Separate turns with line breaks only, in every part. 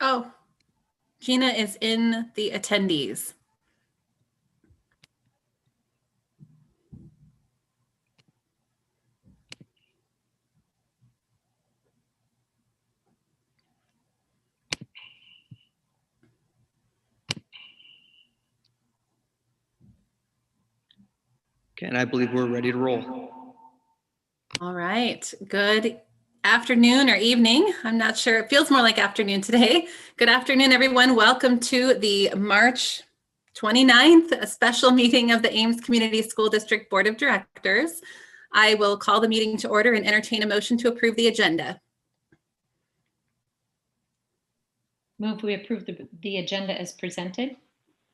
Oh, Gina is in the attendees.
Okay, and I believe we're ready to roll.
All right. Good afternoon or evening. I'm not sure. It feels more like afternoon today. Good afternoon, everyone. Welcome to the March 29th, a special meeting of the Ames Community School District Board of Directors. I will call the meeting to order and entertain a motion to approve the agenda.
Move we approve the agenda as presented.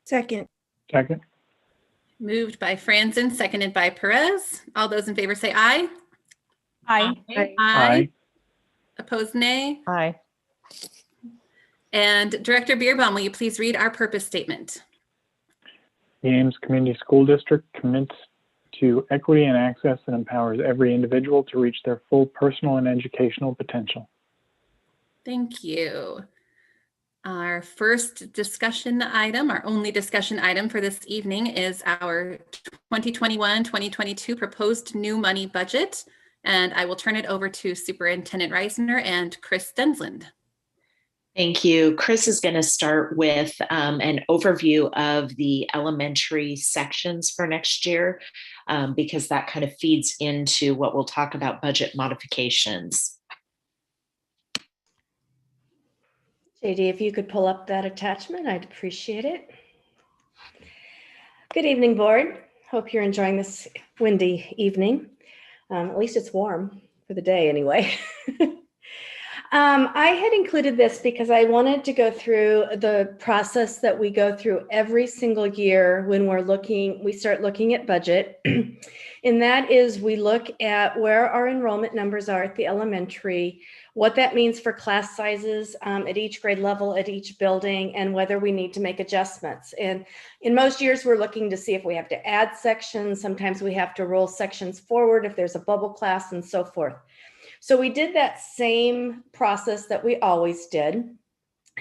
Second.
Second.
Moved by Franzen, seconded by Perez. All those in favor say aye.
Aye.
Aye.
Opposed, nay.
Aye.
And Director Beerbaum, will you please read our purpose statement?
The Ames Community School District commits to equity and access and empowers every individual to reach their full personal and educational potential.
Thank you. Our first discussion item, our only discussion item for this evening, is our 2021-2022 proposed new money budget. And I will turn it over to Superintendent Reisner and Chris Densland.
Thank you. Chris is going to start with an overview of the elementary sections for next year, because that kind of feeds into what we'll talk about budget modifications.
JD, if you could pull up that attachment, I'd appreciate it. Good evening, board. Hope you're enjoying this windy evening. At least it's warm for the day anyway. I had included this because I wanted to go through the process that we go through every single year when we start looking at budget. And that is, we look at where our enrollment numbers are at the elementary, what that means for class sizes at each grade level, at each building, and whether we need to make adjustments. And in most years, we're looking to see if we have to add sections. Sometimes we have to roll sections forward if there's a bubble class and so forth. So we did that same process that we always did.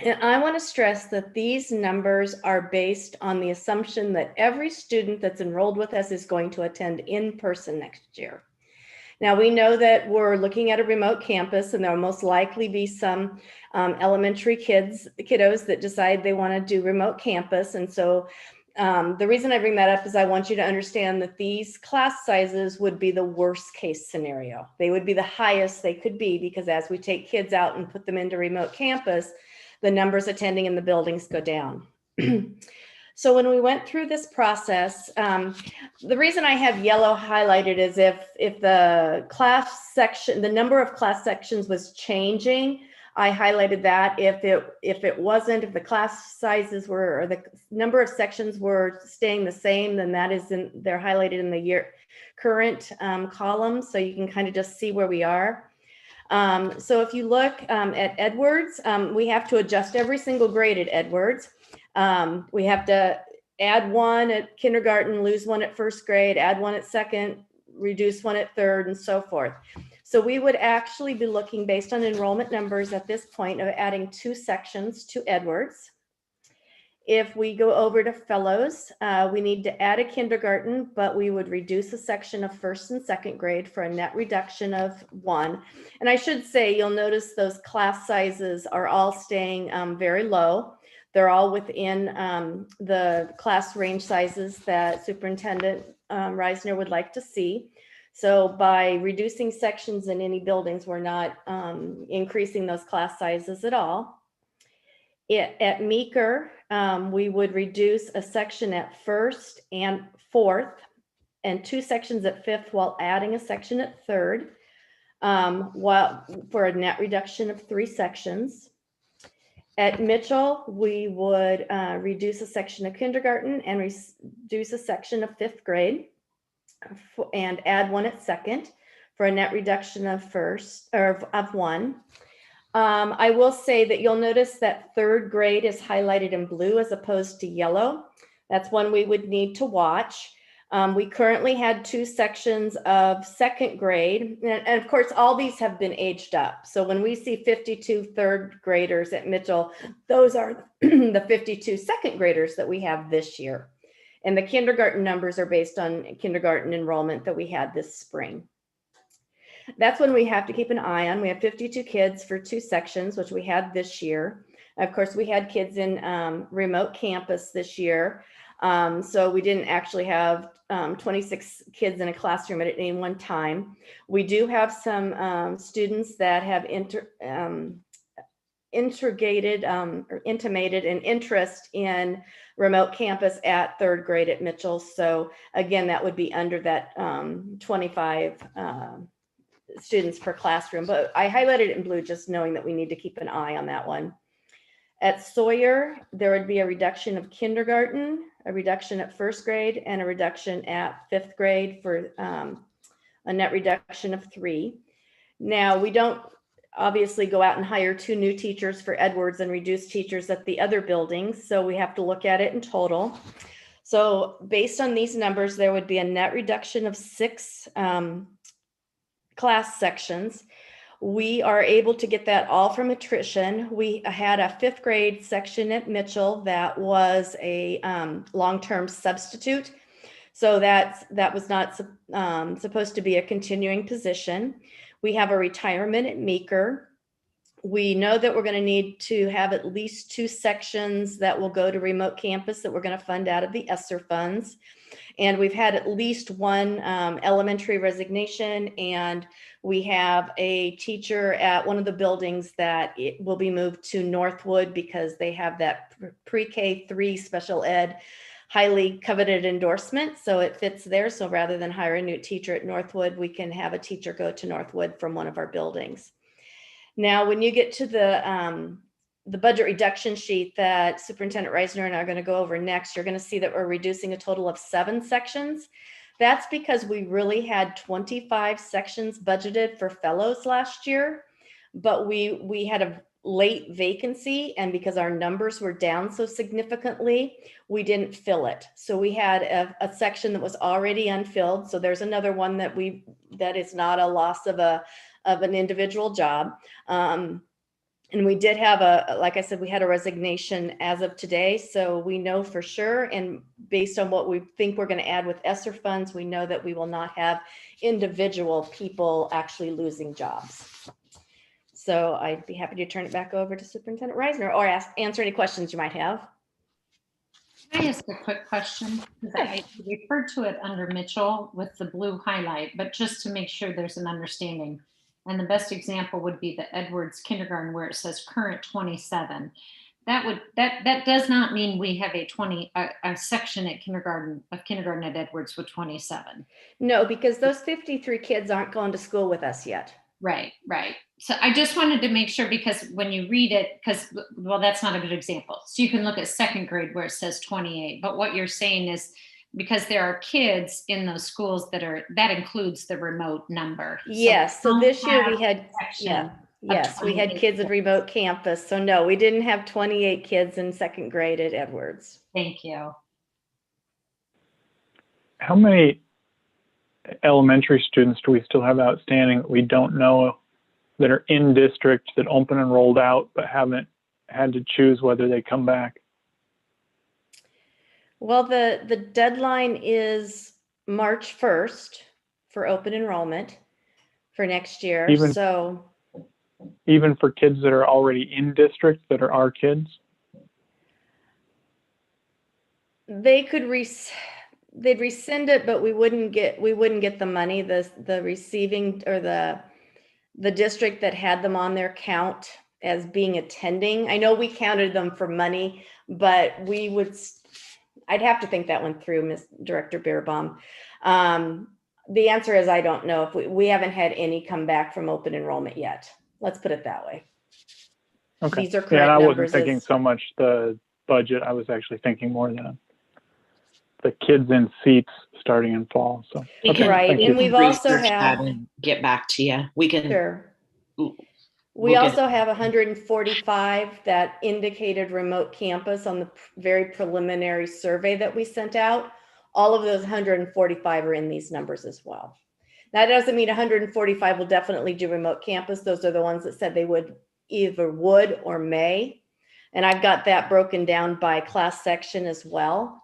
And I want to stress that these numbers are based on the assumption that every student that's enrolled with us is going to attend in person next year. Now, we know that we're looking at a remote campus, and there will most likely be some elementary kiddos that decide they want to do remote campus. And so the reason I bring that up is I want you to understand that these class sizes would be the worst case scenario. They would be the highest they could be, because as we take kids out and put them into remote campus, the numbers attending in the buildings go down. So when we went through this process, the reason I have yellow highlighted is if the class section, the number of class sections was changing, I highlighted that. If it wasn't, if the class sizes were, or the number of sections were staying the same, then that is they're highlighted in the current column, so you can kind of just see where we are. So if you look at Edwards, we have to adjust every single grade at Edwards. We have to add one at kindergarten, lose one at first grade, add one at second, reduce one at third, and so forth. So we would actually be looking, based on enrollment numbers at this point, of adding 2 sections to Edwards. If we go over to Fellows, we need to add a kindergarten, but we would reduce a section of first and second grade for a net reduction of 1. And I should say, you'll notice those class sizes are all staying very low. They're all within the class range sizes that Superintendent Reisner would like to see. So by reducing sections in any buildings, we're not increasing those class sizes at all. At Meeker, we would reduce a section at first and fourth, and 2 sections at fifth, while adding a section at third, for a net reduction of 3 sections. At Mitchell, we would reduce a section of kindergarten and reduce a section of 5th grade, and add 1 at second for a net reduction of of 1. I will say that you'll notice that 3rd grade is highlighted in blue as opposed to yellow. That's one we would need to watch. We currently had 2 sections of second grade, and of course, all these have been aged up. So when we see 52 third graders at Mitchell, those are the 52 second graders that we have this year. And the kindergarten numbers are based on kindergarten enrollment that we had this spring. That's when we have to keep an eye on. We have 52 kids for 2 sections, which we had this year. Of course, we had kids in remote campus this year. So we didn't actually have 26 kids in a classroom at any one time. We do have some students that have intimated an interest in remote campus at third grade at Mitchell. So again, that would be under that 25 students per classroom, but I highlighted it in blue just knowing that we need to keep an eye on that one. At Sawyer, there would be a reduction of kindergarten, a reduction at first grade, and a reduction at 5th grade for a net reduction of 3. Now, we don't obviously go out and hire 2 new teachers for Edwards and reduce teachers at the other buildings, so we have to look at it in total. So based on these numbers, there would be a net reduction of 6 class sections. We are able to get that all from attrition. We had a 5th grade section at Mitchell that was a long-term substitute. So that was not supposed to be a continuing position. We have a retirement at Meeker. We know that we're going to need to have at least 2 sections that will go to remote campus that we're going to fund out of the ESSER funds. And we've had at least 1 elementary resignation, and we have a teacher at one of the buildings that it will be moved to Northwood because they have that pre-K 3 special ed highly coveted endorsement. So it fits there. So rather than hire a new teacher at Northwood, we can have a teacher go to Northwood from one of our buildings. Now, when you get to the budget reduction sheet that Superintendent Reisner and I are going to go over next, you're going to see that we're reducing a total of 7 sections. That's because we really had 25 sections budgeted for fellows last year, but we had a late vacancy, and because our numbers were down so significantly, we didn't fill it. So we had a section that was already unfilled. So there's another one that is not a loss of an individual job. And we did have like I said, we had a resignation as of today. So we know for sure, and based on what we think we're going to add with ESSER funds, we know that we will not have individual people actually losing jobs. So I'd be happy to turn it back over to Superintendent Reisner or answer any questions you might have.
Can I ask a quick question? Because I referred to it under Mitchell with the blue highlight, but just to make sure there's an understanding. And the best example would be the Edwards kindergarten where it says current 27. That does not mean we have a section at kindergarten at Edwards with 27.
No, because those 53 kids aren't going to school with us yet.
Right. So I just wanted to make sure, because when you read it, well, that's not a good example. So you can look at 2nd grade where it says 28, but what you're saying is because there are kids in those schools that includes the remote number.
Yes. So this year we had, yes, we had kids at remote campus. So no, we didn't have 28 kids in 2nd grade at Edwards.
Thank you.
How many elementary students do we still have outstanding that we don't know that are in district that open and rolled out but haven't had to choose whether they come back?
Well, the deadline is March 1st for open enrollment for next year.
Even for kids that are already in district that are our kids?
They'd rescind it, but we wouldn't get the money. The receiving or the district that had them on their count as being attending. I know we counted them for money, but I'd have to think that one through, Ms. Director Beerbaum. The answer is I don't know. If we haven't had any come back from open enrollment yet. Let's put it that way.
Okay.
These are correct
and I wasn't
numbers
thinking so much the budget. I was actually thinking more the kids in seats starting in fall. So
right, and we've also had
and get back to you. We can.
Sure. We also have 145 that indicated remote campus on the very preliminary survey that we sent out. all of those 145 are in these numbers as well. That doesn't mean 145 will definitely do remote campus. Those are the ones that said they would either would or may. And I've got that broken down by class section as well.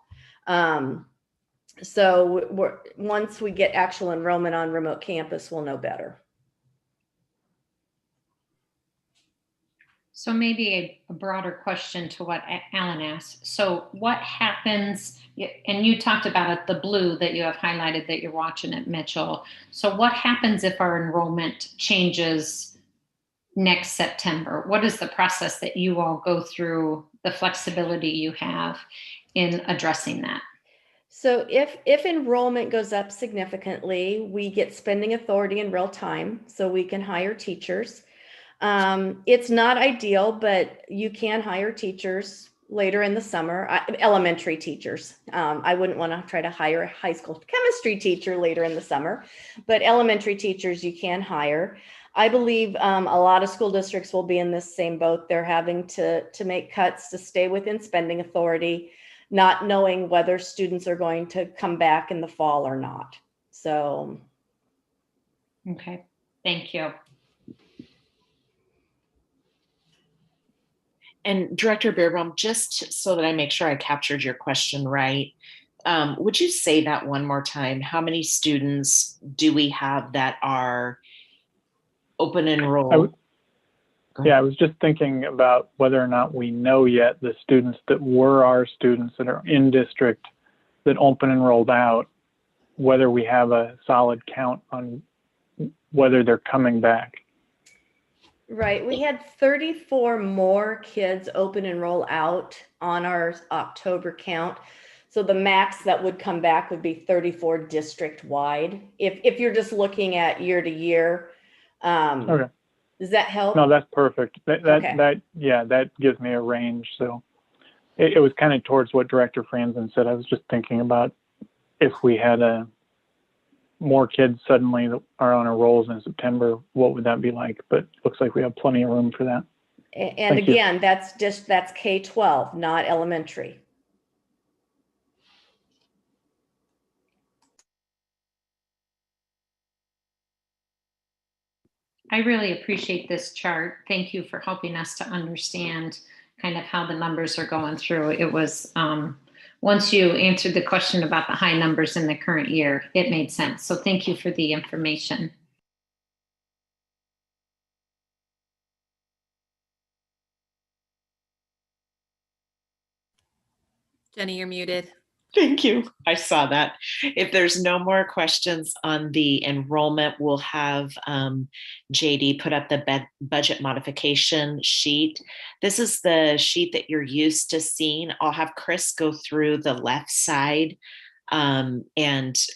So once we get actual enrollment on remote campus, we'll know better.
So maybe a broader question to what Alan asked. So what happens, and you talked about it, the blue that you have highlighted that you're watching at Mitchell. So what happens if our enrollment changes next September? What is the process that you all go through, the flexibility you have in addressing that?
So if enrollment goes up significantly, we get spending authority in real time, so we can hire teachers. It's not ideal, but you can hire teachers later in the summer, elementary teachers. I wouldn't want to try to hire a high school chemistry teacher later in the summer, but elementary teachers you can hire. I believe a lot of school districts will be in this same boat. They're having to make cuts to stay within spending authority, not knowing whether students are going to come back in the fall or not. So.
Okay, thank you.
And Director Beerbaum, just so that I make sure I captured your question right, would you say that one more time? How many students do we have that are open enrolled?
Yeah, I was just thinking about whether or not we know yet the students that were our students that are in district that open enrolled out, whether we have a solid count on whether they're coming back.
Right. We had 34 more kids open enroll out on our October count. So the max that would come back would be 34 district wide. If you're just looking at year to year.
Okay.
Does that help?
No, that's perfect.
Okay.
That gives me a range. So it was kind of towards what Director Franzen said. I was just thinking about if we had more kids suddenly that are on our rolls in September, what would that be like? But looks like we have plenty of room for that.
And again, that's K-12, not elementary.
I really appreciate this chart. Thank you for helping us to understand kind of how the numbers are going through. It was, once you answered the question about the high numbers in the current year, it made sense. So thank you for the information.
Jenny, you're muted.
Thank you. I saw that. If there's no more questions on the enrollment, we'll have JD put up the budget modification sheet. This is the sheet that you're used to seeing. I'll have Chris go through the left side and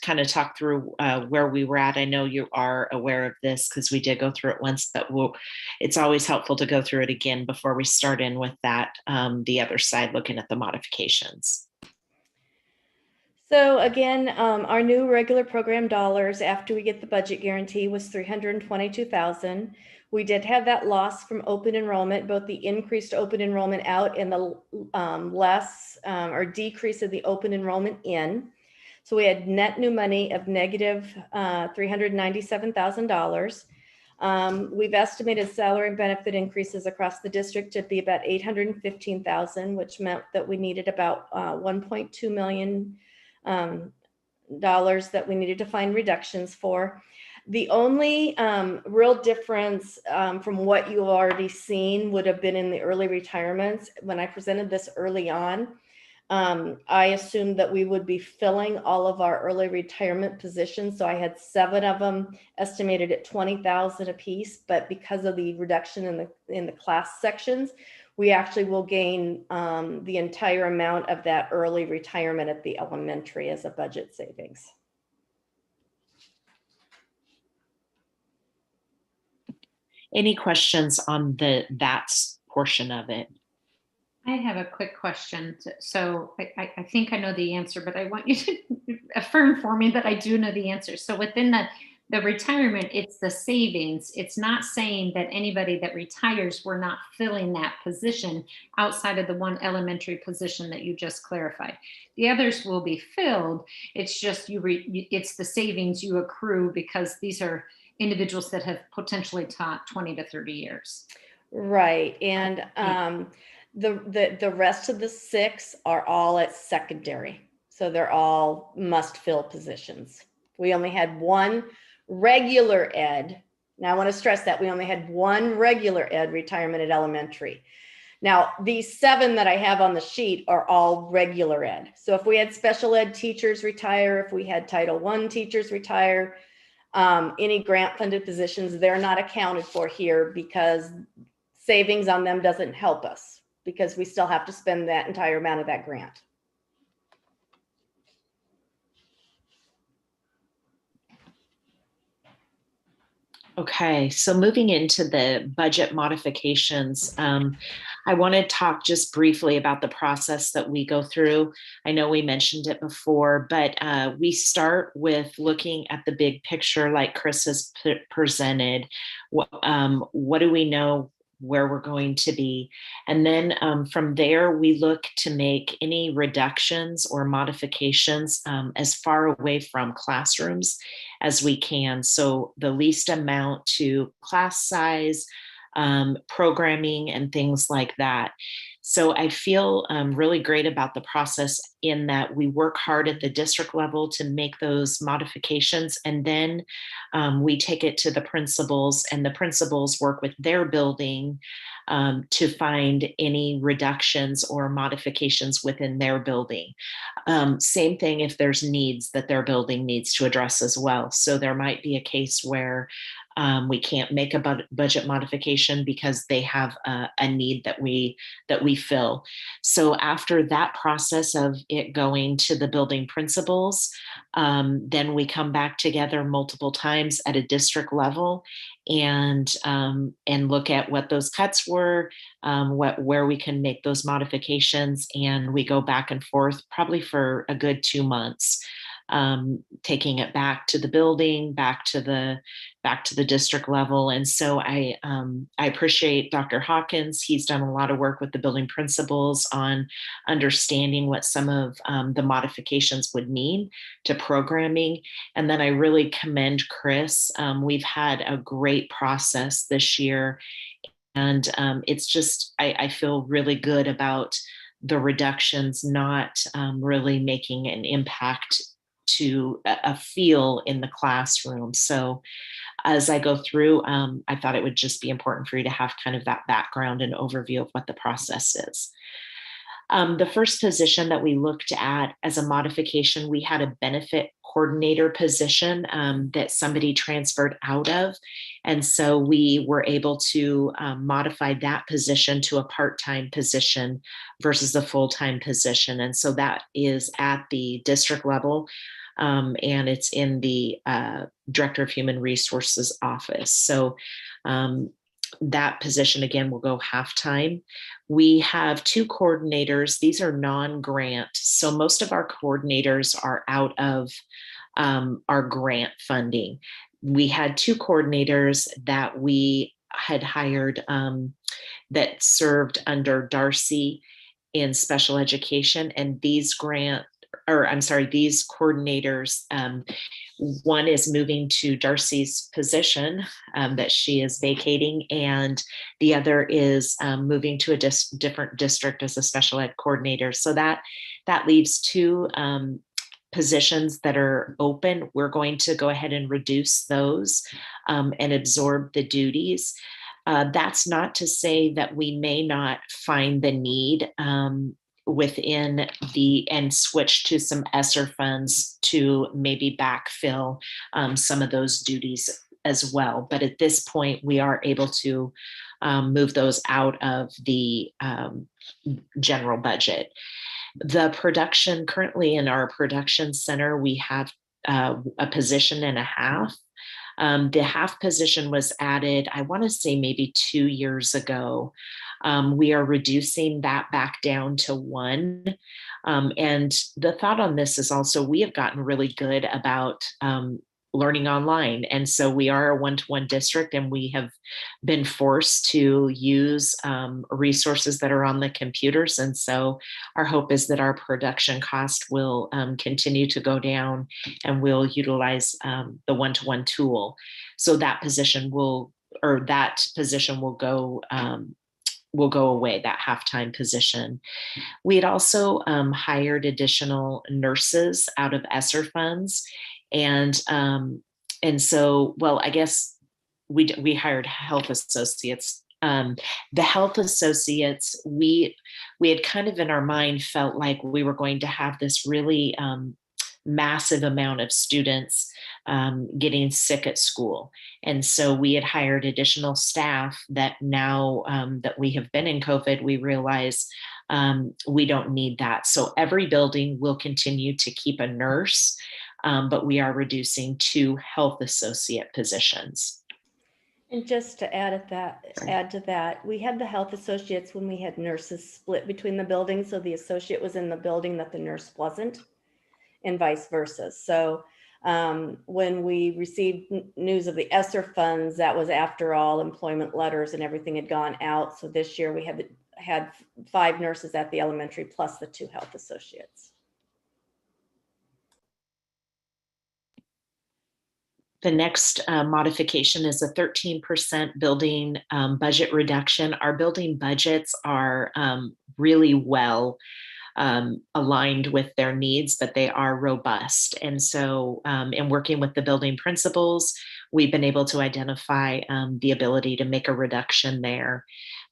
kind of talk through where we were at. I know you are aware of this because we did go through it once, but it's always helpful to go through it again before we start in with that, the other side, looking at the modifications.
So again, our new regular program dollars after we get the budget guarantee was $322,000. We did have that loss from open enrollment, both the increased open enrollment out and the less or decrease of the open enrollment in. So we had net new money of negative $397,000. We've estimated salary and benefit increases across the district to be about $815,000, which meant that we needed about $1.2 million dollars that we needed to find reductions for. The only real difference from what you've already seen would have been in the early retirements. When I presented this early on, I assumed that we would be filling all of our early retirement positions. So I had 7 of them estimated at $20,000 a piece, but because of the reduction in the class sections, we actually will gain the entire amount of that early retirement at the elementary as a budget savings.
Any questions on that portion of it?
I have a quick question. So I think I know the answer, but I want you to affirm for me that I do know the answer. So within The retirement, it's the savings. It's not saying that anybody that retires, we're not filling that position outside of the one elementary position that you just clarified. The others will be filled. It's just it's the savings you accrue because these are individuals that have potentially taught 20 to 30 years.
Right. And the rest of the 6 are all at secondary. So they're all must fill positions. We only had one regular ed. Now I want to stress that we only had one regular ed retirement at elementary. Now these 7 that I have on the sheet are all regular ed. So if we had special ed teachers retire, if we had Title I teachers retire, any grant funded positions, they're not accounted for here because savings on them doesn't help us because we still have to spend that entire amount of that grant.
Okay, so moving into the budget modifications, I want to talk just briefly about the process that we go through. I know we mentioned it before, but we start with looking at the big picture like Chris has presented. What do we know where we're going to be? And then from there, we look to make any reductions or modifications as far away from classrooms as we can. So the least amount to class size, programming, and things like that. So I feel really great about the process in that we work hard at the district level to make those modifications, and then we take it to the principals, and the principals work with their building to find any reductions or modifications within their building. Same thing if there's needs that their building needs to address as well. So there might be a case where we can't make a budget modification because they have a need that we fill. So after that process of it going to the building principals, then we come back together multiple times at a district level and look at what those cuts were, where we can make those modifications, and we go back and forth probably for a good 2 months. Taking it back to the building, back to the district level. And so I appreciate Dr. Hawkins. He's done a lot of work with the building principals on understanding what some of the modifications would mean to programming. And then I really commend Chris. We've had a great process this year. And it's just, I feel really good about the reductions not really making an impact to a feel in the classroom. So as I go through, I thought it would just be important for you to have kind of that background and overview of what the process is. The first position that we looked at as a modification, we had a benefit coordinator position that somebody transferred out of. And so we were able to modify that position to a part-time position versus a full-time position. And so that is at the district level. And it's in the Director of Human Resources office. So that position, again, will go half-time. We have 2 coordinators. These are non-grant. So most of our coordinators are out of our grant funding. We had 2 coordinators that we had hired that served under Darcy in special education, and these coordinators, one is moving to Darcy's position that she is vacating, and the other is moving to a different district as a special ed coordinator. So that leaves 2 positions that are open. We're going to go ahead and reduce those and absorb the duties. That's not to say that we may not find the need within and switch to some ESSER funds to maybe backfill some of those duties as well. But at this point, we are able to move those out of the general budget. The production, currently in our production center, we have a position and a half. The half position was added, I want to say maybe 2 years ago. We are reducing that back down to 1. And the thought on this is also we have gotten really good about learning online. And so we are a one-to-one district, and we have been forced to use resources that are on the computers. And so our hope is that our production cost will continue to go down, and we'll utilize the one-to-one tool. So that position will go away, that halftime position. We had also hired additional nurses out of ESSER funds. And so, well, I guess we hired health associates. The health associates, we had kind of in our mind felt like we were going to have this really massive amount of students getting sick at school. And so we had hired additional staff that now that we have been in COVID, we realize we don't need that. So every building will continue to keep a nurse, but we are reducing 2 health associate positions.
And just to add to that, we had the health associates when we had nurses split between the buildings. So the associate was in the building that the nurse wasn't, and vice versa. So when we received news of the ESSER funds, that was after all employment letters and everything had gone out. So this year we had 5 nurses at the elementary plus the 2 health associates.
The next modification is a 13% building budget reduction. Our building budgets are really well aligned with their needs, but they are robust. And so in working with the building principals, we've been able to identify the ability to make a reduction there.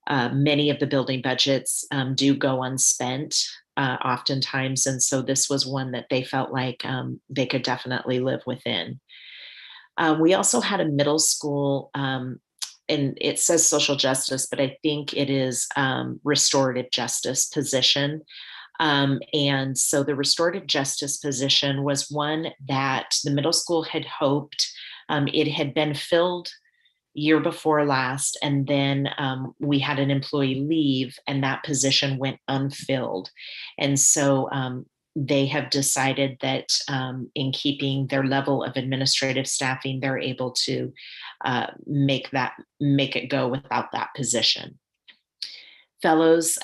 Many of the building budgets do go unspent oftentimes. And so this was one that they felt like they could definitely live within. We also had a middle school, and it says social justice, but I think it is restorative justice position. And so the restorative justice position was one that the middle school had hoped. It had been filled year before last, and then we had an employee leave, and that position went unfilled. And so they have decided that in keeping their level of administrative staffing, they're able to make it go without that position. Fellows,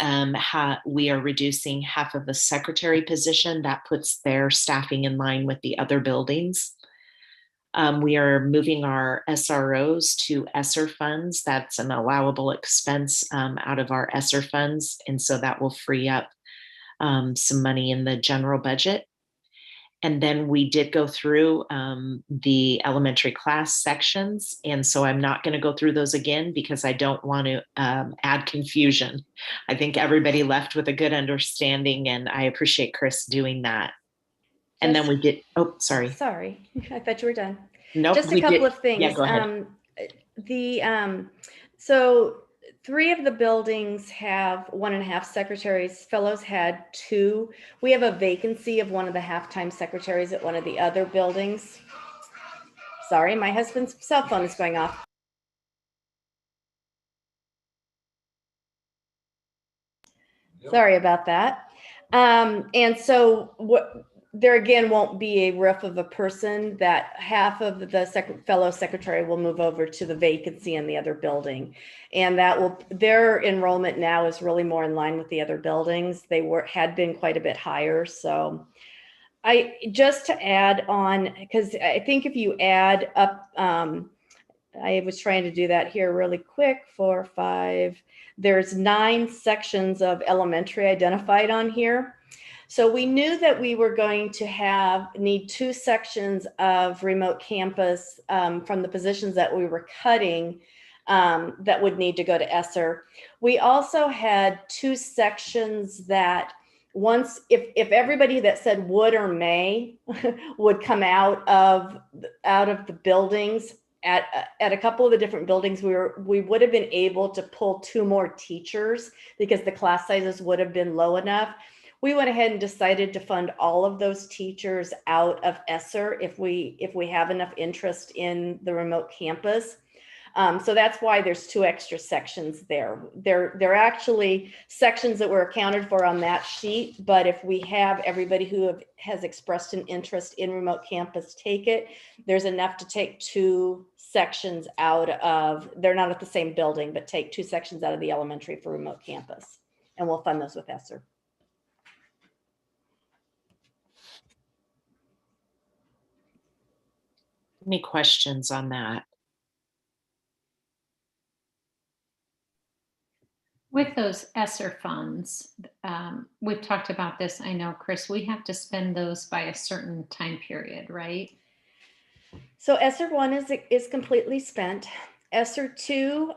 we are reducing half of the secretary position. That puts their staffing in line with the other buildings. We are moving our SROs to ESSER funds. That's an allowable expense out of our ESSER funds. And so that will free up some money in the general budget. And then we did go through the elementary class sections. And so I'm not going to go through those again because I don't want to add confusion. I think everybody left with a good understanding, and I appreciate Chris doing that. And then we did, oh, sorry.
Sorry, I thought you were done.
Nope,
just a couple of things.
Yeah, go ahead.
So 3 of the buildings have 1.5 secretaries. Fellows had 2. We have a vacancy of one of the halftime secretaries at one of the other buildings. Sorry, my husband's cell phone is going off. Sorry about that. And so there again won't be a roof of a person. That half of the fellow secretary will move over to the vacancy in the other building, and their enrollment now is really more in line with the other buildings. They had been quite a bit higher. So just to add on, because I think if you add up, I was trying to do that here really quick, 4, 5, there's 9 sections of elementary identified on here. So we knew that we were going to need 2 sections of remote campus from the positions that we were cutting that would need to go to ESSER. We also had 2 sections that if everybody that said would or may would come out of the buildings at a couple of the different buildings, we would have been able to pull 2 more teachers because the class sizes would have been low enough. We went ahead and decided to fund all of those teachers out of ESSER if we have enough interest in the remote campus. So that's why there's 2 extra sections there. They're actually sections that were accounted for on that sheet, but if we have everybody who has expressed an interest in remote campus take it, there's enough to take 2 sections out of, they're not at the same building, but take 2 sections out of the elementary for remote campus. And we'll fund those with ESSER.
Any questions on that?
With those ESSER funds, we've talked about this. I know, Chris, we have to spend those by a certain time period, right?
So ESSER 1 is completely spent. ESSER 2,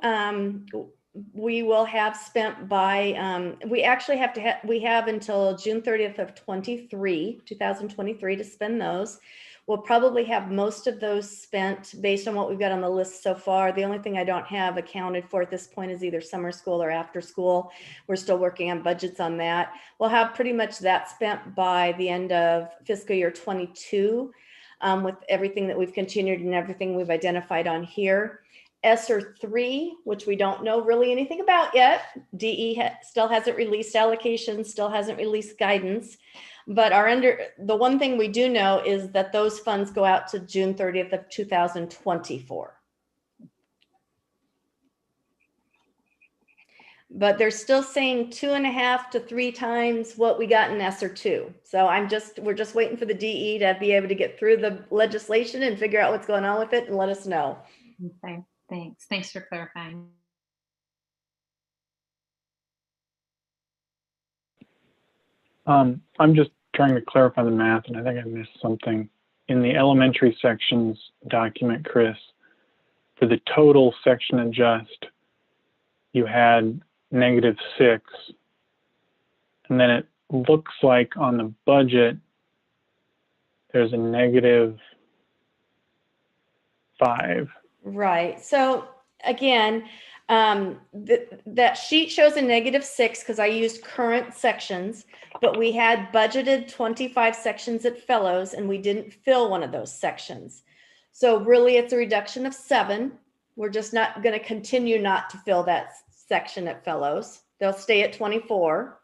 we will have spent by, we actually have to we have until June 30th of 2023 to spend those. We'll probably have most of those spent based on what we've got on the list so far. The only thing I don't have accounted for at this point is either summer school or after school. We're still working on budgets on that. We'll have pretty much that spent by the end of fiscal year 22 with everything that we've continued and everything we've identified on here. ESSER 3, which we don't know really anything about yet. DE still hasn't released allocations, still hasn't released guidance. But the one thing we do know is that those funds go out to June 30th of 2024. But they're still saying 2.5 to 3 times what we got in ESSER 2. So we're just waiting for the DE to be able to get through the legislation and figure out what's going on with it and let us know.
Okay, thanks. Thanks for clarifying.
I'm just trying to clarify the math, and I think I missed something. In the elementary sections document, Chris, for the total section adjust, you had -6, and then it looks like on the budget, there's a -5.
Right. So again, that sheet shows a -6 because I used current sections, but we had budgeted 25 sections at fellows and we didn't fill one of those sections. So really it's a reduction of 7. We're just not going to continue not to fill that section at fellows. They'll stay at 24.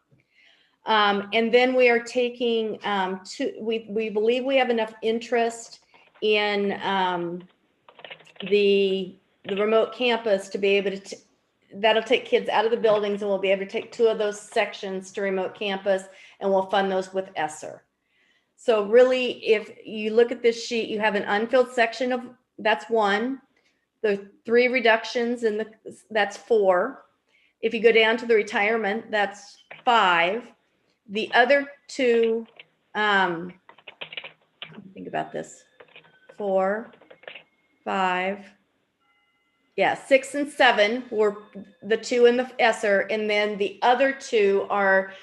And then we are taking, we believe we have enough interest in the remote campus to be able to, that'll take kids out of the buildings and we'll be able to take 2 of those sections to remote campus and we'll fund those with ESSER. So really, if you look at this sheet, you have an unfilled section of, that's 1. The 3 reductions and that's 4. If you go down to the retirement, that's 5. The other 2, think about this, 4, 5, yeah, 6 and 7 were the 2 in the ESSER, and then the other 2 are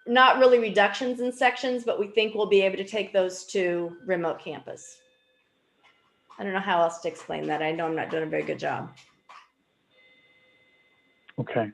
not really reductions in sections, but we think we'll be able to take those to remote campus. I don't know how else to explain that. I know I'm not doing a very good job.
Okay.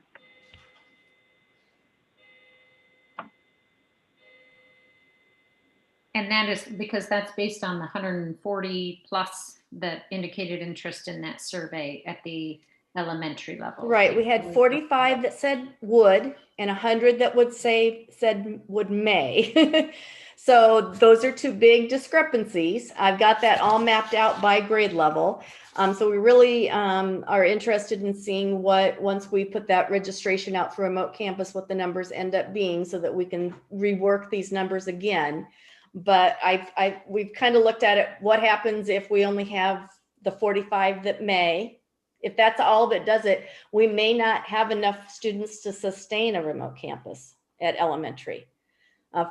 And that is because that's based on the 140 plus that indicated interest in that survey at the elementary level.
Right. We had 45 that said would and 100 that said would may. So those are 2 big discrepancies. I've got that all mapped out by grade level. So we really are interested in seeing once we put that registration out for remote campus, what the numbers end up being so that we can rework these numbers again. But we've kind of looked at it. What happens if we only have the 45 that may? If that's all that does it, we may not have enough students to sustain a remote campus at elementary.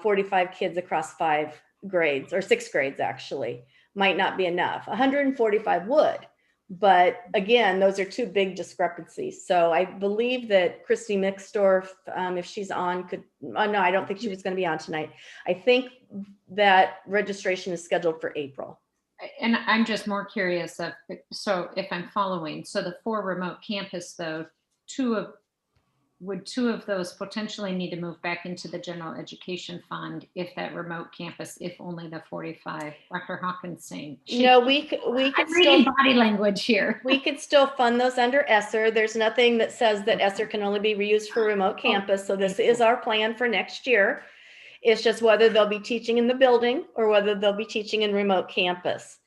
45 kids across 5 grades or 6 grades actually might not be enough. 145 would. But again, those are 2 big discrepancies. So I believe that Christy Mixdorf, if she's on, no, I don't think she was going to be on tonight. I think that registration is scheduled for April.
And I'm just more curious so if I'm following, so the 4 remote campus though, 2 of would 2 of those potentially need to move back into the general education fund if that remote campus, if only the 45? Dr. Hawkins saying.
No, we could
I'm
still,
reading body language here.
we could still fund those under ESSER. There's nothing that says that ESSER can only be reused for remote campus. So this is our plan for next year. It's just whether they'll be teaching in the building or whether they'll be teaching in remote campus.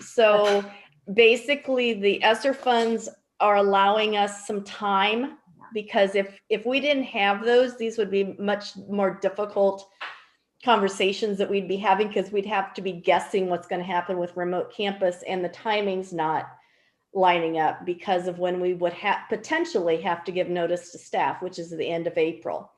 So basically the ESSER funds are allowing us some time, because if we didn't have those, these would be much more difficult conversations that we'd be having, because we'd have to be guessing what's going to happen with remote campus, and the timing's not lining up because of when we would potentially have to give notice to staff, which is the end of April.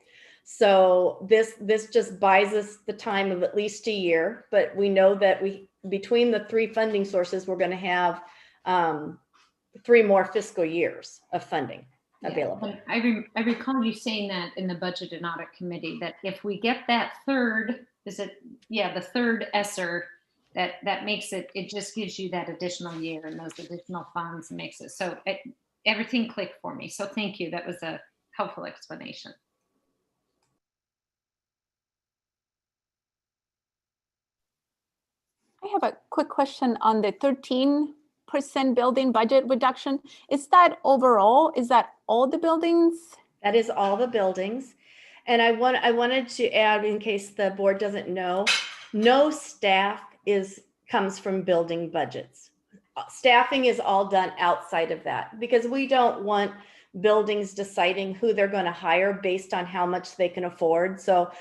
So this just buys us the time of at least a year, but we know that between the 3 funding sources, we're going to have 3 more fiscal years of funding available.
I recall you saying that in the Budget and Audit Committee, that if we get that third, the third ESSER, that makes it just gives you that additional year and those additional funds, makes it so everything clicked for me. So thank you. That was a helpful explanation.
I have a quick question on the 13% building budget reduction. Is that overall? Is that all the buildings?
That is all the buildings. And I wanted to add, in case the board doesn't know, no staff comes from building budgets. Staffing is all done outside of that, because we don't want buildings deciding who they're going to hire based on how much they can afford. So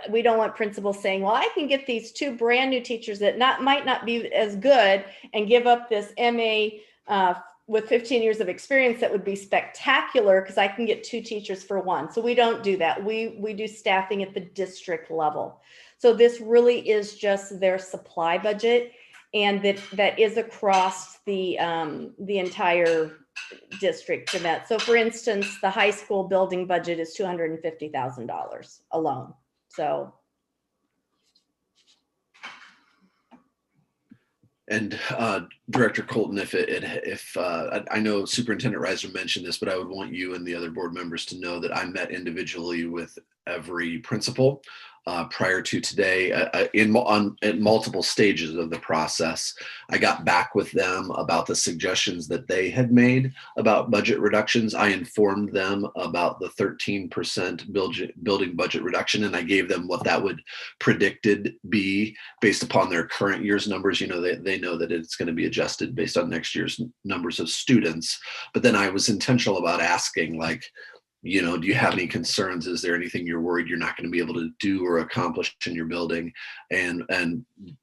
we don't want principals saying, well, I can get these 2 brand new teachers that might not be as good and give up this MA with 15 years of experience that would be spectacular because I can get 2 teachers for 1. So we don't do that. We do staffing at the district level. So this really is just their supply budget, and that is across the entire district to that. So for instance, the high school building budget is $250,000 alone. So.
And Director Colton, if I know Superintendent Reiser mentioned this, but I would want you and the other board members to know that I met individually with every principal prior to today at multiple stages of the process. I got back with them about the suggestions that they had made about budget reductions. I informed them about the 13% building budget reduction, and I gave them what that would predicted be based upon their current year's numbers. You know, they know that it's going to be adjusted based on next year's numbers of students. But then I was intentional about asking, like, you know, do you have any concerns? Is there anything you're worried you're not going to be able to do or accomplish in your building? And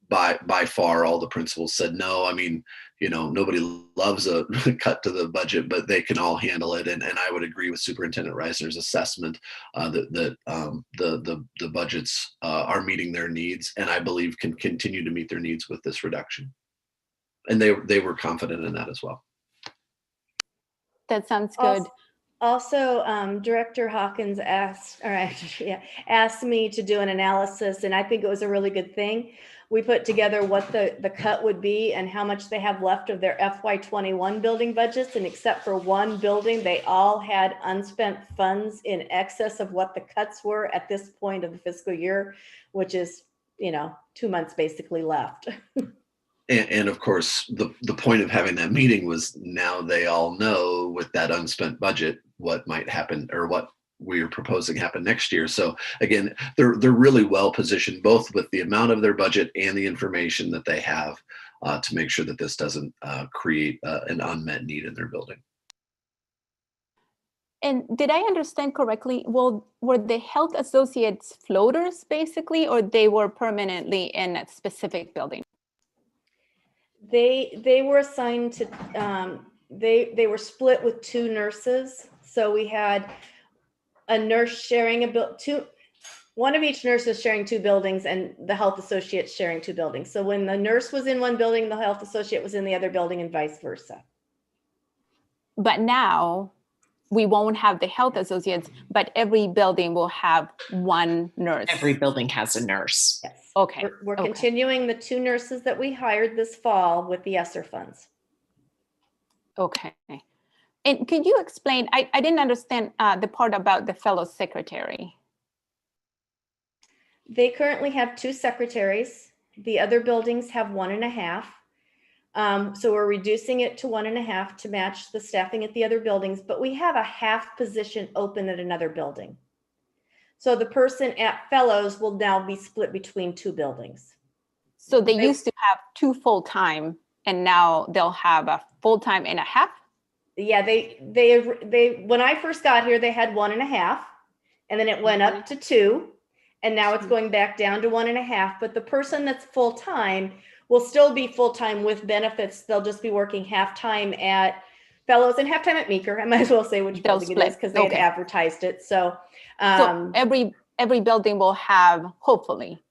by far, all the principals said no. I mean, you know, nobody loves a cut to the budget, but they can all handle it. And I would agree with Superintendent Reiser's assessment that the budgets are meeting their needs, and I believe can continue to meet their needs with this reduction. And they were confident in that as well.
That sounds good.
Also, Director Hawkins asked me to do an analysis, and I think it was a really good thing. We put together what the cut would be and how much they have left of their FY21 building budgets, and except for 1 building, they all had unspent funds in excess of what the cuts were at this point of the fiscal year, which is, you know, 2 months basically left.
And of course, the point of having that meeting was now they all know with that unspent budget what might happen or what we're proposing happen next year. So again, they're really well positioned, both with the amount of their budget and the information that they have to make sure that this doesn't create an unmet need in their building.
And did I understand correctly? Well, were the health associates floaters basically, or they were permanently in a specific building?
They were assigned to, they were split with 2 nurses. So we had a nurse sharing one of each nurse is sharing 2 buildings, and the health associate sharing 2 buildings. So when the nurse was in one building, the health associate was in the other building, and vice versa.
But now we won't have the health associates, but every building will have 1 nurse.
Every building has a nurse.
Yes.
Okay.
We're continuing the 2 nurses that we hired this fall with the ESSER funds.
Okay. And could you explain, I didn't understand the part about the fellow secretary.
They currently have 2 secretaries. The other buildings have 1.5. So we're reducing it to 1.5 to match the staffing at the other buildings, but we have a half position open at another building. So the person at Fellows will now be split between 2 buildings.
So they used to have 2 full-time, and now they'll have a full-time and a half?
Yeah, they when I first got here, they had 1.5, and then it went up to 2, and now it's going back down to 1.5. But the person that's full-time will still be full-time with benefits. They'll just be working half-time at Fellows and half-time at Meeker. I might as well say which building it is because they had advertised it. So,
so every building will have hopefully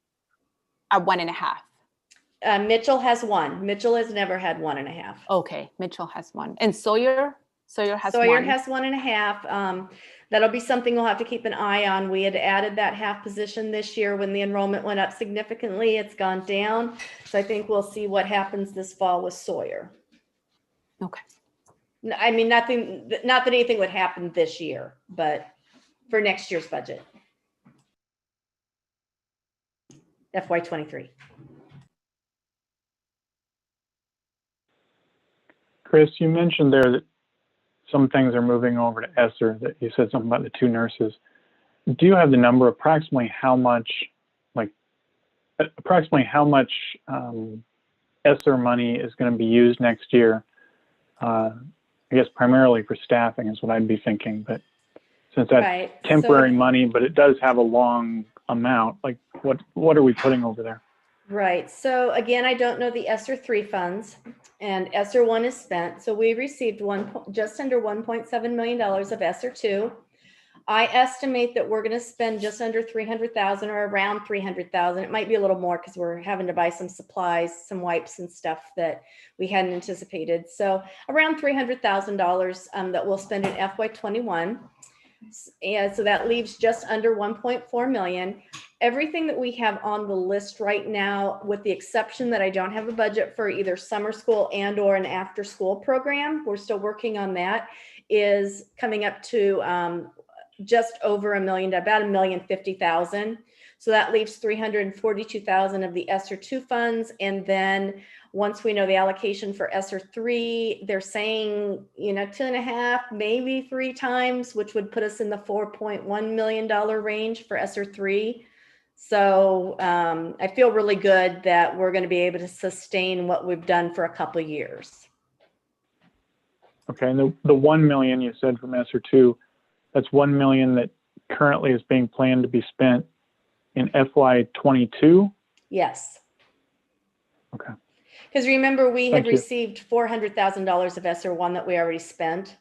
a 1.5.
Mitchell has 1. Mitchell has never had 1.5.
Okay, Mitchell has 1, and Sawyer has 1.
Sawyer has 1.5. That'll be something we'll have to keep an eye on. We had added that half position this year when the enrollment went up significantly. It's gone down. So I think we'll see what happens this fall with Sawyer.
Okay.
I mean, not that anything would happen this year, but for next year's budget. FY23.
Chris, you mentioned there that some things are moving over to ESSER, that you said something about the 2 nurses. Do you have the number approximately how much ESSER money is going to be used next year? I guess primarily for staffing is what I'd be thinking, but since that's temporary money, but it does have a long amount, like what are we putting over there?
Right. So again, I don't know the ESSER 3 funds, and ESSER 1 is spent. So we received just under $1.7 million of ESSER 2. I estimate that we're going to spend just under 300,000 or around 300,000. It might be a little more because we're having to buy some supplies, some wipes and stuff that we hadn't anticipated. So around $300,000 that we'll spend in FY21. And so that leaves just under 1.4 million. Everything that we have on the list right now, with the exception that I don't have a budget for either summer school and or an after school program, we're still working on that, is coming up to just over $1 million, about $1,050,000. So that leaves 342,000 of the ESSER 2 funds. And then once we know the allocation for ESSER 3, they're saying, 2.5, maybe 3 times, which would put us in the $4.1 million range for ESSER 3. So I feel really good that we're going to be able to sustain what we've done for a couple of years.
Okay, and the 1 million you said from ESSER 2, that's 1 million that currently is being planned to be spent in FY22?
Yes.
Okay.
Because remember, we had received $400,000 of ESSER 1 that we already spent.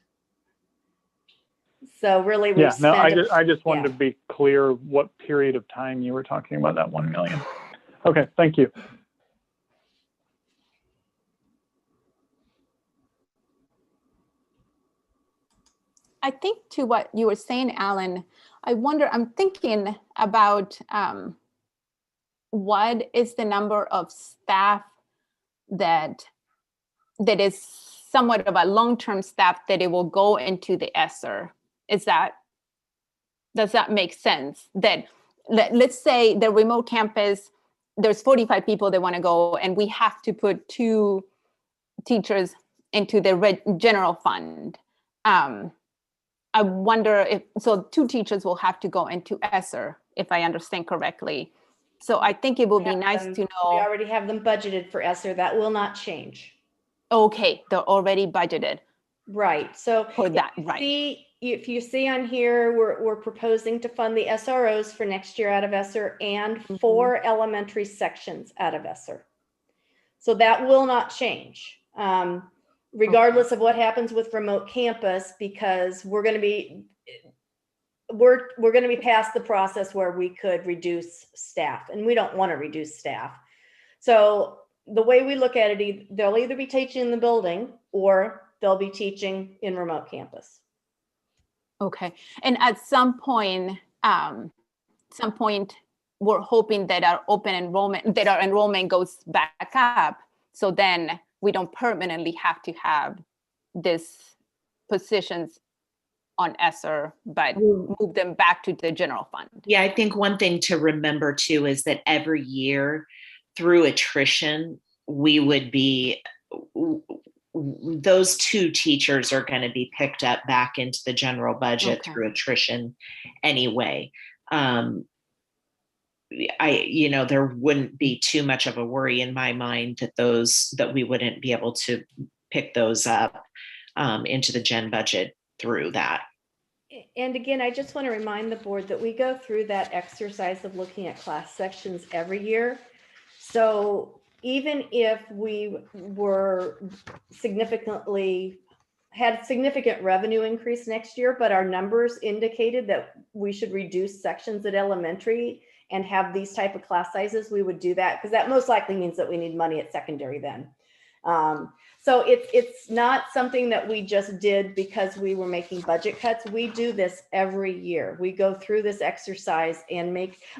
So really, we
I just wanted to be clear what period of time you were talking about that 1 million. Okay, thank you.
I think to what you were saying, Alan, I'm thinking about what is the number of staff that is somewhat of a long-term staff that it will go into the ESSER. Does that make sense? That let's say the remote campus, there's 45 people that want to go, and we have to put 2 teachers into the general fund. I wonder if, so 2 teachers will have to go into ESSER, if I understand correctly. So I think it would be nice to know.
We already have them budgeted for ESSER. That will not change.
Okay, they're already budgeted.
Right. So
for that, right.
If you see on here, we're proposing to fund the SROs for next year out of ESSER and 4 elementary sections out of ESSER. So that will not change. Regardless of what happens with remote campus, because we're going to be past the process where we could reduce staff, and we don't want to reduce staff. So the way we look at it, they'll either be teaching in the building or they'll be teaching in remote campus.
Okay, and at some point we're hoping that our enrollment goes back up, so then we don't permanently have to have this positions on ESSER, but move them back to the general fund.
Yeah, I think one thing to remember too is that every year through attrition, we would be, those 2 teachers are going to be picked up back into the general budget through attrition anyway. There wouldn't be too much of a worry in my mind that we wouldn't be able to pick those up into the gen budget through that.
And again, I just want to remind the board that we go through that exercise of looking at class sections every year. So even if we had significant revenue increase next year, but our numbers indicated that we should reduce sections at elementary and have these type of class sizes, we would do that, because that most likely means that we need money at secondary then. So it's not something that we just did because we were making budget cuts. We do this every year. We go through this exercise and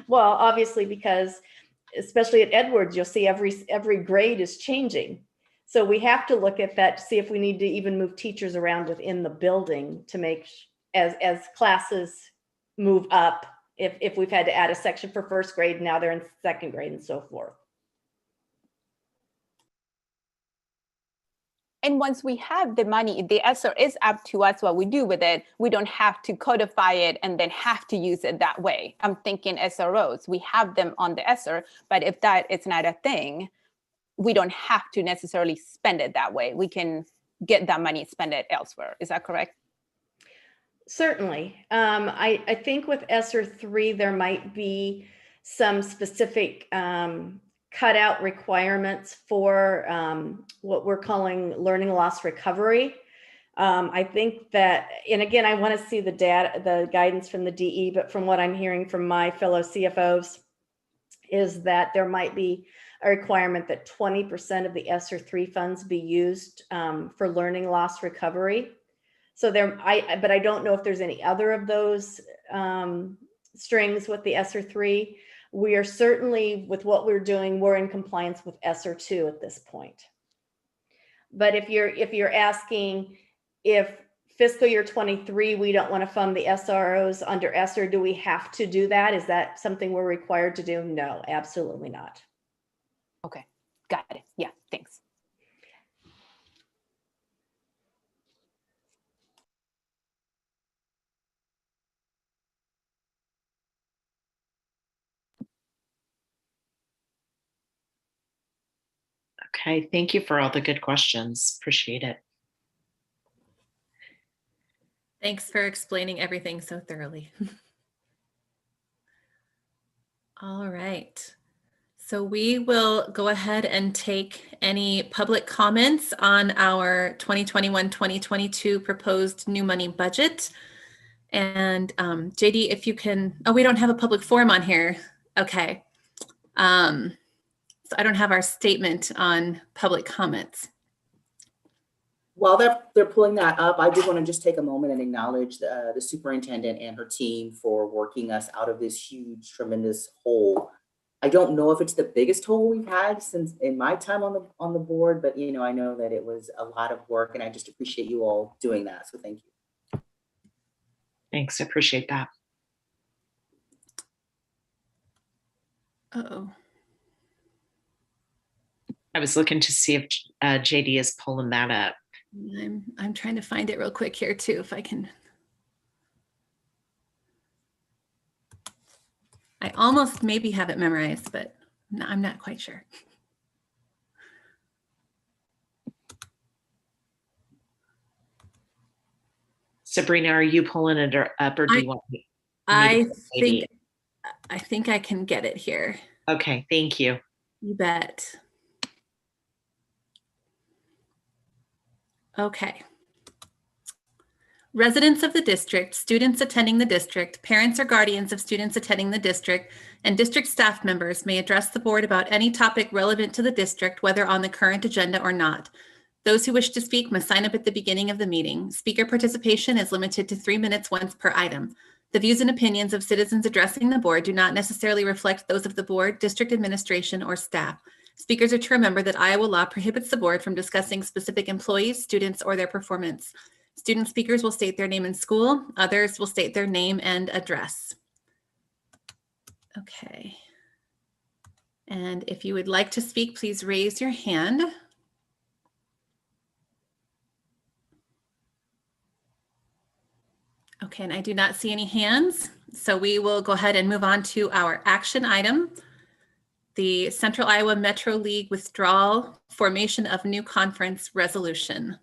obviously, because especially at Edwards, you'll see every grade is changing. So we have to look at that to see if we need to even move teachers around within the building to make, as classes move up, if we've had to add a section for first grade, now they're in second grade and so forth.
And once we have the money, the ESSER is up to us what we do with it. We don't have to codify it and then have to use it that way. I'm thinking SROs, we have them on the ESSER, but if that is not a thing, we don't have to necessarily spend it that way. We can get that money, spend it elsewhere. Is that correct?
Certainly. I think with ESSER 3, there might be some specific cutout requirements for what we're calling learning loss recovery. I think that, and again, I want to see the data, the guidance from the DE, but from what I'm hearing from my fellow CFOs is that there might be a requirement that 20% of the ESSER 3 funds be used for learning loss recovery. So but I don't know if there's any other of those strings with the ESSER 3. We are certainly, with what we're doing, we're in compliance with ESSER 2 at this point. But if you're asking if fiscal year 23, we don't want to fund the SROs under ESSER, do we have to do that? Is that something we're required to do? No, absolutely not.
Okay, got it. Yeah, thanks.
Okay, thank you for all the good questions. Appreciate it.
Thanks for explaining everything so thoroughly. All right. So we will go ahead and take any public comments on our 2021-2022 proposed new money budget. And JD, if you can, oh, we don't have a public forum on here. Okay. So I don't have our statement on public comments.
While they're pulling that up, I do want to just take a moment and acknowledge the superintendent and her team for working us out of this huge, tremendous hole. I don't know if it's the biggest hole we've had since in my time on the board, but I know that it was a lot of work, and I just appreciate you all doing that. So thank you.
Thanks, I appreciate that.
Uh-oh.
I was looking to see if JD is pulling that up.
I'm trying to find it real quick here too, if I can. I almost maybe have it memorized, but no, I'm not quite sure.
Sabrina, are you pulling it up, or do you want me?
I think I can get it here.
Okay, thank you.
You bet. Okay. Residents of the district, students attending the district, parents or guardians of students attending the district, and district staff members may address the board about any topic relevant to the district, whether on the current agenda or not. Those who wish to speak must sign up at the beginning of the meeting. Speaker participation is limited to 3 minutes once per item. The views and opinions of citizens addressing the board do not necessarily reflect those of the board, district administration, or staff. Speakers are to remember that Iowa law prohibits the board from discussing specific employees, students, or their performance. Student speakers will state their name and school. Others will state their name and address. Okay. And if you would like to speak, please raise your hand. Okay, and I do not see any hands, so we will go ahead and move on to our action item, the Central Iowa Metro League withdrawal, formation of new conference resolution.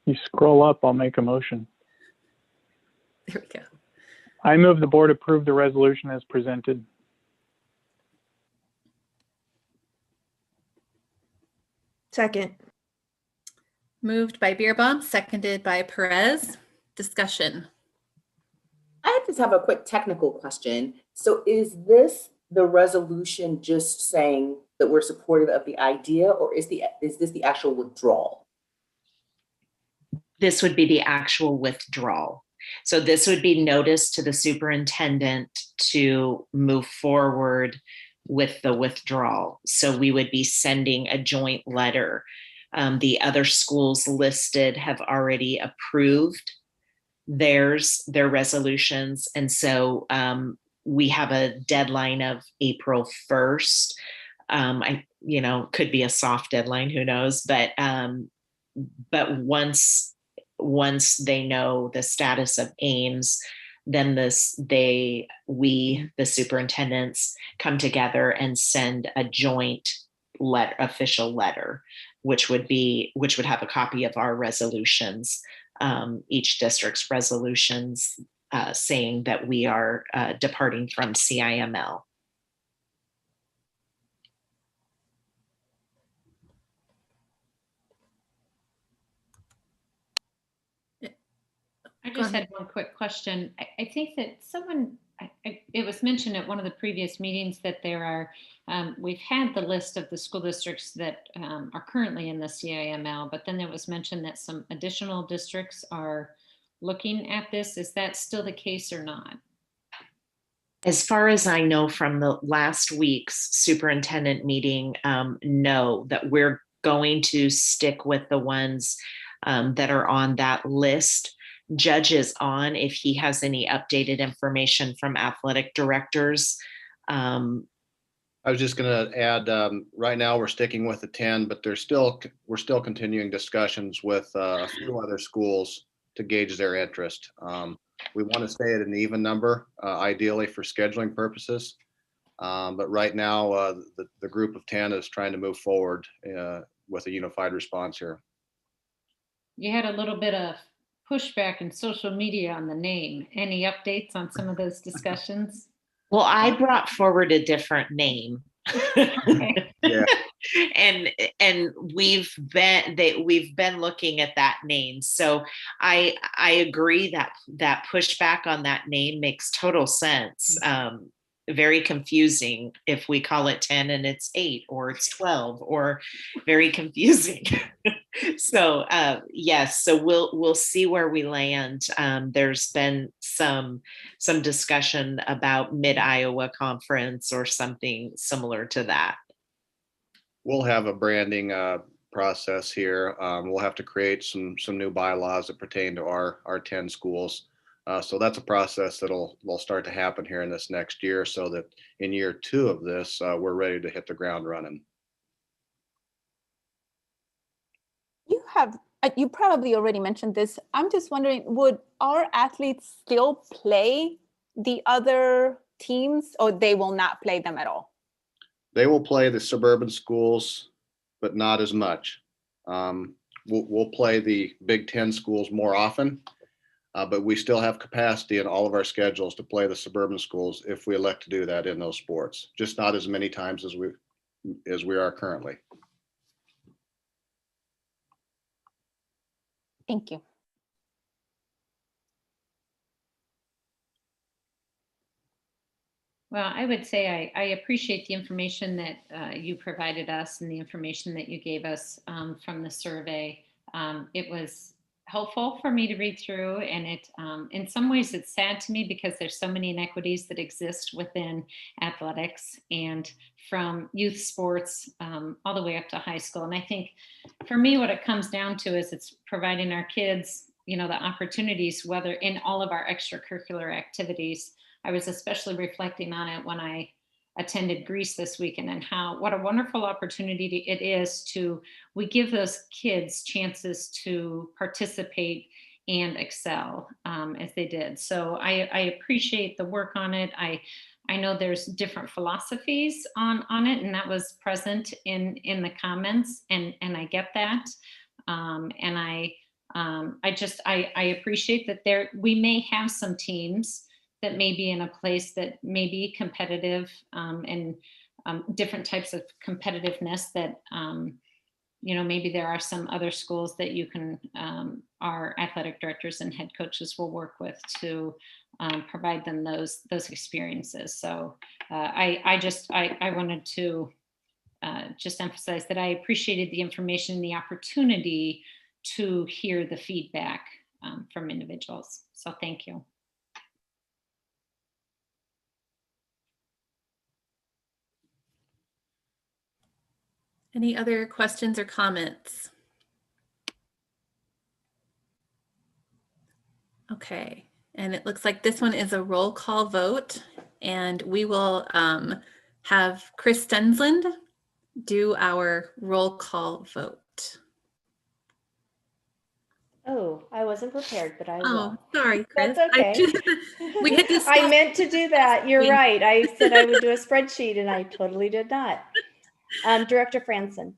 You scroll up, I'll make a motion.
There we go.
I move the board approve the resolution as presented.
Second.
Moved by Beerbaum, seconded by Perez. Discussion.
I just have a quick technical question. So is this the resolution just saying that we're supportive of the idea, or is this the actual withdrawal?
This would be the actual withdrawal. So this would be notice to the superintendent to move forward with the withdrawal. So we would be sending a joint letter. The other schools listed have already approved their resolutions. And so we have a deadline of April 1st. Could be a soft deadline, who knows, but once they know the status of Ames, then the superintendents come together and send a joint official letter, which would have a copy of our resolutions, each district's resolutions, saying that we are departing from CIML.
I just had one quick question. I think that it was mentioned at one of the previous meetings that there are, we've had the list of the school districts that are currently in the CIML, but then it was mentioned that some additional districts are looking at this. Is that still the case or not?
As far as I know from the last week's superintendent meeting, no, that we're going to stick with the ones that are on that list. Judge is on if he has any updated information from athletic directors.
I was just going to add, right now we're sticking with the 10, but we're still continuing discussions with a few other schools to gauge their interest. We want to stay at an even number, ideally for scheduling purposes. But right now, the group of 10 is trying to move forward with a unified response here.
You had a little bit of pushback in social media on the name. Any updates on some of those discussions?
Well, I brought forward a different name.
Yeah.
and we've been looking at that name. So I agree that pushback on that name makes total sense. Very confusing if we call it 10 and it's 8 or it's 12, or very confusing. So yes, so we'll see where we land. There's been some discussion about Mid-Iowa Conference or something similar to that.
We'll have a branding process here. We'll have to create some new bylaws that pertain to our 10 schools. So that's a process will start to happen here in this next year, so that in year 2 of this, we're ready to hit the ground running.
You probably already mentioned this. I'm just wondering, would our athletes still play the other teams, or they will not play them at all?
They will play the suburban schools, but not as much. We'll play the Big Ten schools more often, but we still have capacity in all of our schedules to play the suburban schools if we elect to do that in those sports, just not as many times as we are currently.
Thank you.
Well, I would say I appreciate the information that you provided us and the information that you gave us from the survey. It was helpful for me to read through, and it in some ways it's sad to me because there's so many inequities that exist within athletics and from youth sports all the way up to high school. And I think for me what it comes down to is it's providing our kids, you know, the opportunities, whether in all of our extracurricular activities. I was especially reflecting on it when I attended Greece this weekend, and what a wonderful opportunity it is we give those kids chances to participate and excel as they did. So I appreciate the work on it. I know there's different philosophies on it, and that was present in the comments, and I get that. And I appreciate that we may have some teams that may be in a place that may be competitive and different types of competitiveness that, you know, maybe there are some other schools that you can, our athletic directors and head coaches will work with to provide them those experiences. So I wanted to just emphasize that I appreciated the information, the opportunity to hear the feedback from individuals. So thank you.
Any other questions or comments? Okay, and it looks like this one is a roll call vote, and we will have Chris Stensland do our roll call vote.
Oh, I wasn't prepared, but I will.
Oh, sorry, Chris.
That's okay.
We had to
I meant to do that. You're right. I said I would do a spreadsheet and I totally did not. Director Franson.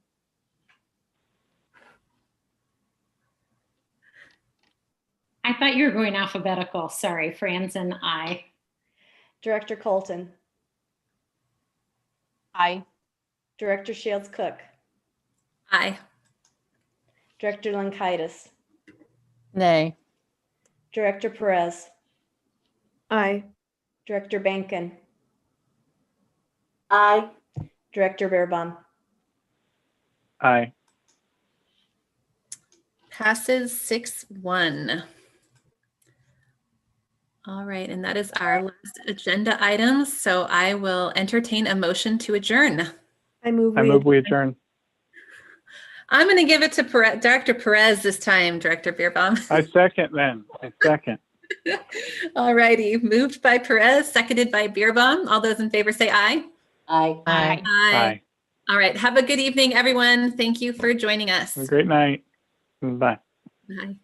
I thought you were going alphabetical. Sorry, Franzen, aye.
Director Colton.
Aye.
Director Shields Cook.
Aye.
Director Lankaitis.
Nay.
Director Perez.
Aye.
Director Bankin.
Aye.
Director Beerbaum.
Aye.
Passes 6-1. All right, and that is our last agenda item. So I will entertain a motion to adjourn.
I move
we adjourn.
I'm going to give it to Director Perez this time, Director Beerbaum.
I second then. I second.
All righty, moved by Perez, seconded by Beerbaum. All those in favor say aye.
Aye.
Aye.
Aye.
All right, have a good evening, everyone. Thank you for joining us.
Have a great night. Bye.
Bye.